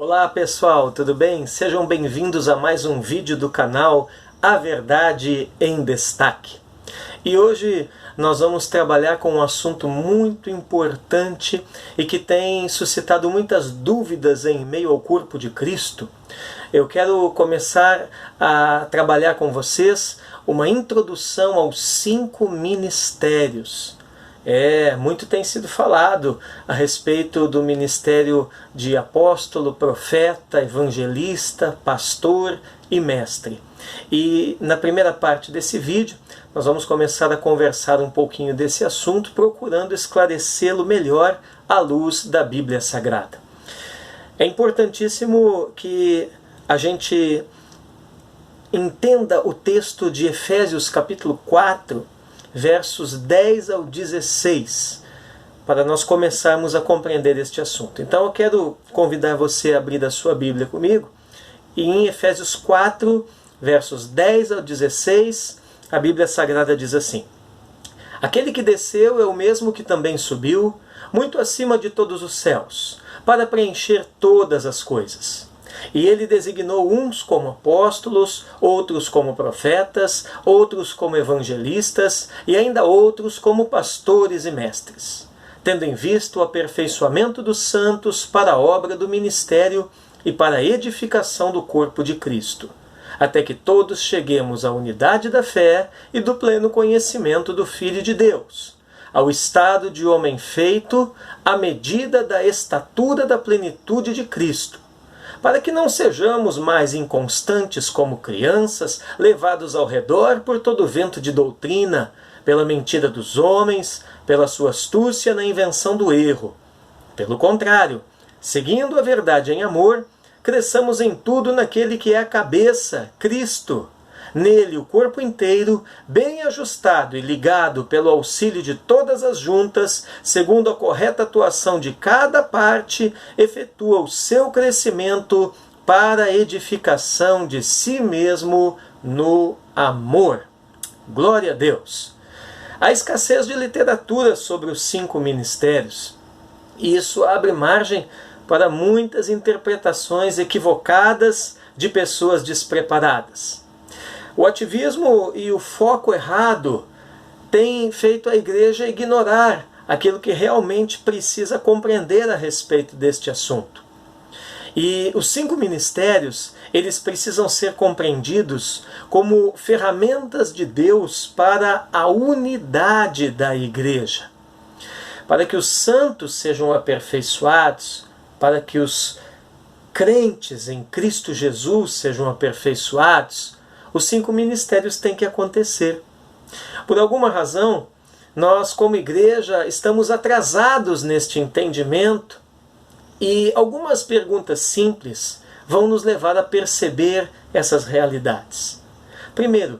Olá pessoal, tudo bem? Sejam bem-vindos a mais um vídeo do canal A Verdade em Destaque. E hoje nós vamos trabalhar com um assunto muito importante e que tem suscitado muitas dúvidas em meio ao corpo de Cristo. Eu quero começar a trabalhar com vocês uma introdução aos 5 ministérios. Muito tem sido falado a respeito do ministério de apóstolo, profeta, evangelista, pastor e mestre. E na primeira parte desse vídeo, nós vamos começar a conversar um pouquinho desse assunto, procurando esclarecê-lo melhor à luz da Bíblia Sagrada. É importantíssimo que a gente entenda o texto de Efésios capítulo 4, versos 10 ao 16, para nós começarmos a compreender este assunto. Então eu quero convidar você a abrir a sua Bíblia comigo, e em Efésios 4, versos 10 ao 16, a Bíblia Sagrada diz assim: Aquele que desceu é o mesmo que também subiu, muito acima de todos os céus, para preencher todas as coisas. E ele designou uns como apóstolos, outros como profetas, outros como evangelistas e ainda outros como pastores e mestres, tendo em vista o aperfeiçoamento dos santos para a obra do ministério e para a edificação do corpo de Cristo, até que todos cheguemos à unidade da fé e do pleno conhecimento do Filho de Deus, ao estado de homem feito à medida da estatura da plenitude de Cristo, para que não sejamos mais inconstantes como crianças, levados ao redor por todo vento de doutrina, pela mentira dos homens, pela sua astúcia na invenção do erro. Pelo contrário, seguindo a verdade em amor, cresçamos em tudo naquele que é a cabeça, Cristo. Nele o corpo inteiro, bem ajustado e ligado pelo auxílio de todas as juntas, segundo a correta atuação de cada parte, efetua o seu crescimento para a edificação de si mesmo no amor. Glória a Deus! Há escassez de literatura sobre os 5 ministérios, e isso abre margem para muitas interpretações equivocadas de pessoas despreparadas. O ativismo e o foco errado têm feito a igreja ignorar aquilo que realmente precisa compreender a respeito deste assunto. E os 5 ministérios, eles precisam ser compreendidos como ferramentas de Deus para a unidade da igreja. Para que os santos sejam aperfeiçoados, para que os crentes em Cristo Jesus sejam aperfeiçoados, os 5 ministérios têm que acontecer. Por alguma razão, nós como igreja estamos atrasados neste entendimento, e algumas perguntas simples vão nos levar a perceber essas realidades. Primeiro,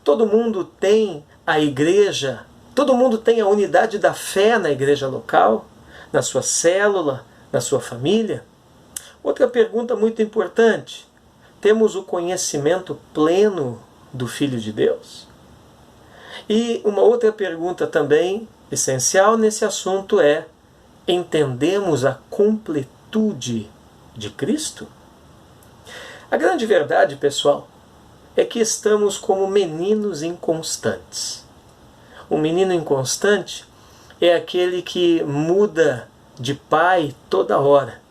todo mundo tem a igreja, todo mundo tem a unidade da fé na igreja local, na sua célula, na sua família? Outra pergunta muito importante: temos o conhecimento pleno do Filho de Deus? E uma outra pergunta também essencial nesse assunto é: entendemos a completude de Cristo? A grande verdade, pessoal, é que estamos como meninos inconstantes. Um menino inconstante é aquele que muda de pai toda hora.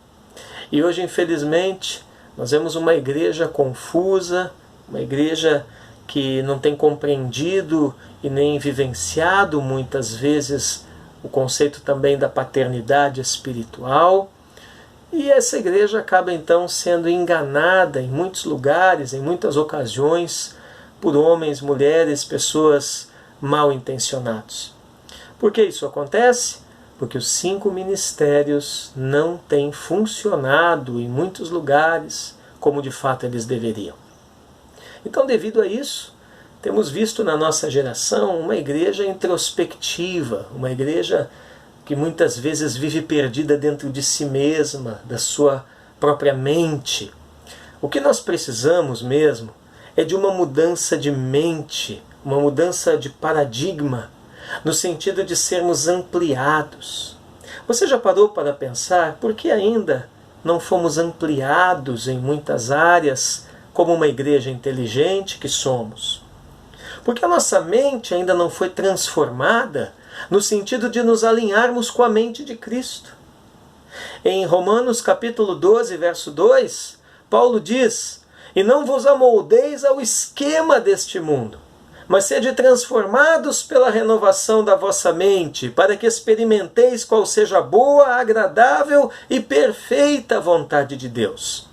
E hoje, infelizmente, nós vemos uma igreja confusa, uma igreja que não tem compreendido e nem vivenciado muitas vezes o conceito também da paternidade espiritual. E essa igreja acaba então sendo enganada em muitos lugares, em muitas ocasiões, por homens, mulheres, pessoas mal intencionadas. Por que isso acontece? Porque os 5 ministérios não têm funcionado em muitos lugares como de fato eles deveriam. Então, devido a isso, temos visto na nossa geração uma igreja introspectiva, uma igreja que muitas vezes vive perdida dentro de si mesma, da sua própria mente. O que nós precisamos mesmo é de uma mudança de mente, uma mudança de paradigma, no sentido de sermos ampliados. Você já parou para pensar por que ainda não fomos ampliados em muitas áreas como uma igreja inteligente que somos. Porque a nossa mente ainda não foi transformada no sentido de nos alinharmos com a mente de Cristo. Em Romanos capítulo 12, verso 2, Paulo diz: "E não vos amoldeis ao esquema deste mundo, mas sede transformados pela renovação da vossa mente, para que experimenteis qual seja a boa, agradável e perfeita vontade de Deus."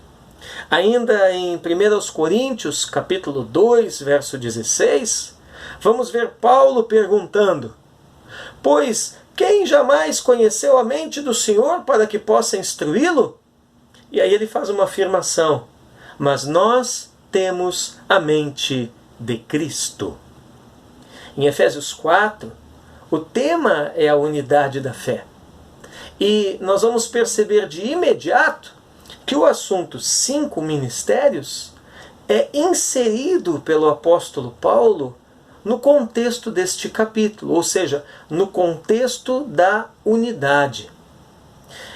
Ainda em 1 Coríntios, capítulo 2, verso 16, vamos ver Paulo perguntando: "Pois quem jamais conheceu a mente do Senhor para que possa instruí-lo?" E aí ele faz uma afirmação: "Mas nós temos a mente de Cristo." Em Efésios 4, o tema é a unidade da fé. E nós vamos perceber de imediato que o assunto 5 ministérios é inserido pelo apóstolo Paulo no contexto deste capítulo, ou seja, no contexto da unidade.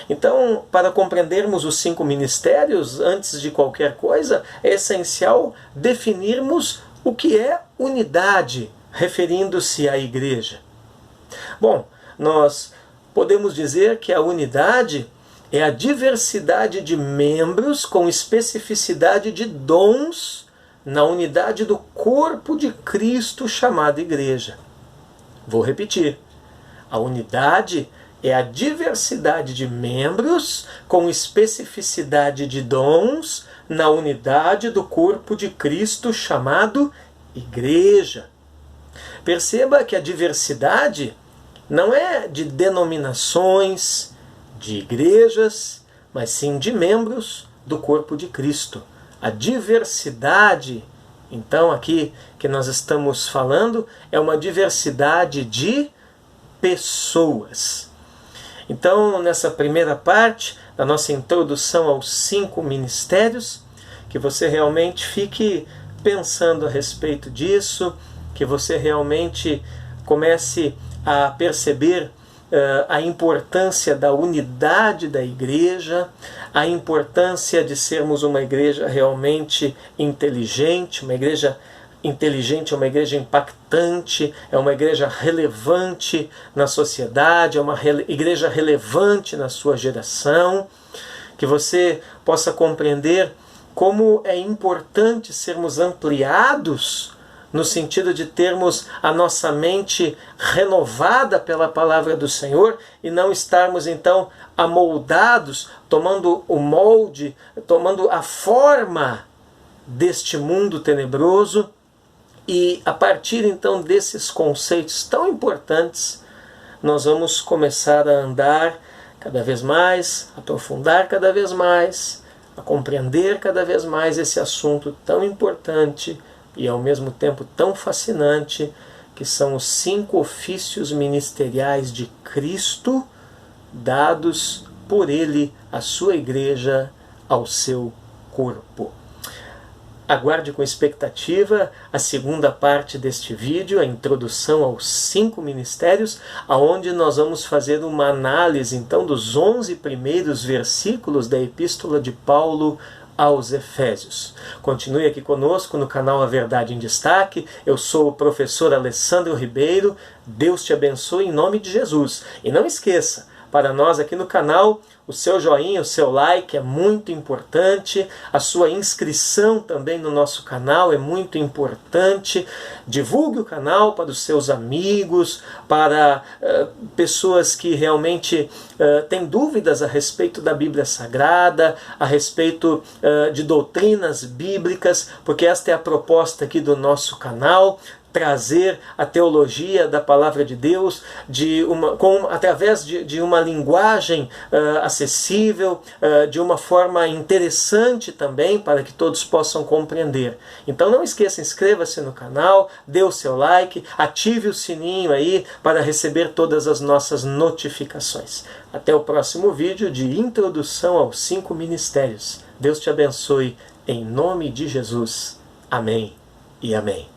Então, para compreendermos os 5 ministérios, antes de qualquer coisa, é essencial definirmos o que é unidade, referindo-se à igreja. Bom, nós podemos dizer que a unidade é a diversidade de membros com especificidade de dons na unidade do corpo de Cristo chamado igreja. Vou repetir. A unidade é a diversidade de membros com especificidade de dons na unidade do corpo de Cristo chamado igreja. Perceba que a diversidade não é de denominações, de igrejas, mas sim de membros do corpo de Cristo. A diversidade, então, aqui que nós estamos falando, é uma diversidade de pessoas. Então, nessa primeira parte da nossa introdução aos 5 ministérios, que você realmente fique pensando a respeito disso, que você realmente comece a perceber a importância da unidade da igreja, a importância de sermos uma igreja realmente inteligente, uma igreja inteligente é uma igreja impactante, é uma igreja relevante na sociedade, é uma igreja relevante na sua geração, que você possa compreender como é importante sermos ampliados no sentido de termos a nossa mente renovada pela palavra do Senhor e não estarmos então amoldados, tomando o molde, tomando a forma deste mundo tenebroso. E a partir então desses conceitos tão importantes, nós vamos começar a andar cada vez mais, a aprofundar cada vez mais, a compreender cada vez mais esse assunto tão importante e ao mesmo tempo tão fascinante, que são os 5 ofícios ministeriais de Cristo, dados por Ele à sua igreja, ao seu corpo. Aguarde com expectativa a segunda parte deste vídeo, a introdução aos 5 ministérios, aonde nós vamos fazer uma análise então dos 11 primeiros versículos da Epístola de Paulo aos Efésios. Continue aqui conosco no canal A Verdade em Destaque. Eu sou o professor Alessandro Ribeiro. Deus te abençoe em nome de Jesus. E não esqueça, para nós aqui no canal, o seu joinha, o seu like é muito importante, a sua inscrição também no nosso canal é muito importante. Divulgue o canal para os seus amigos, para pessoas que realmente têm dúvidas a respeito da Bíblia Sagrada, a respeito de doutrinas bíblicas, porque esta é a proposta aqui do nosso canal. Trazer a teologia da palavra de Deus através de uma linguagem acessível, de uma forma interessante também, para que todos possam compreender. Então não esqueça, inscreva-se no canal, dê o seu like, ative o sininho aí para receber todas as nossas notificações. Até o próximo vídeo de introdução aos 5 ministérios. Deus te abençoe em nome de Jesus. Amém e amém.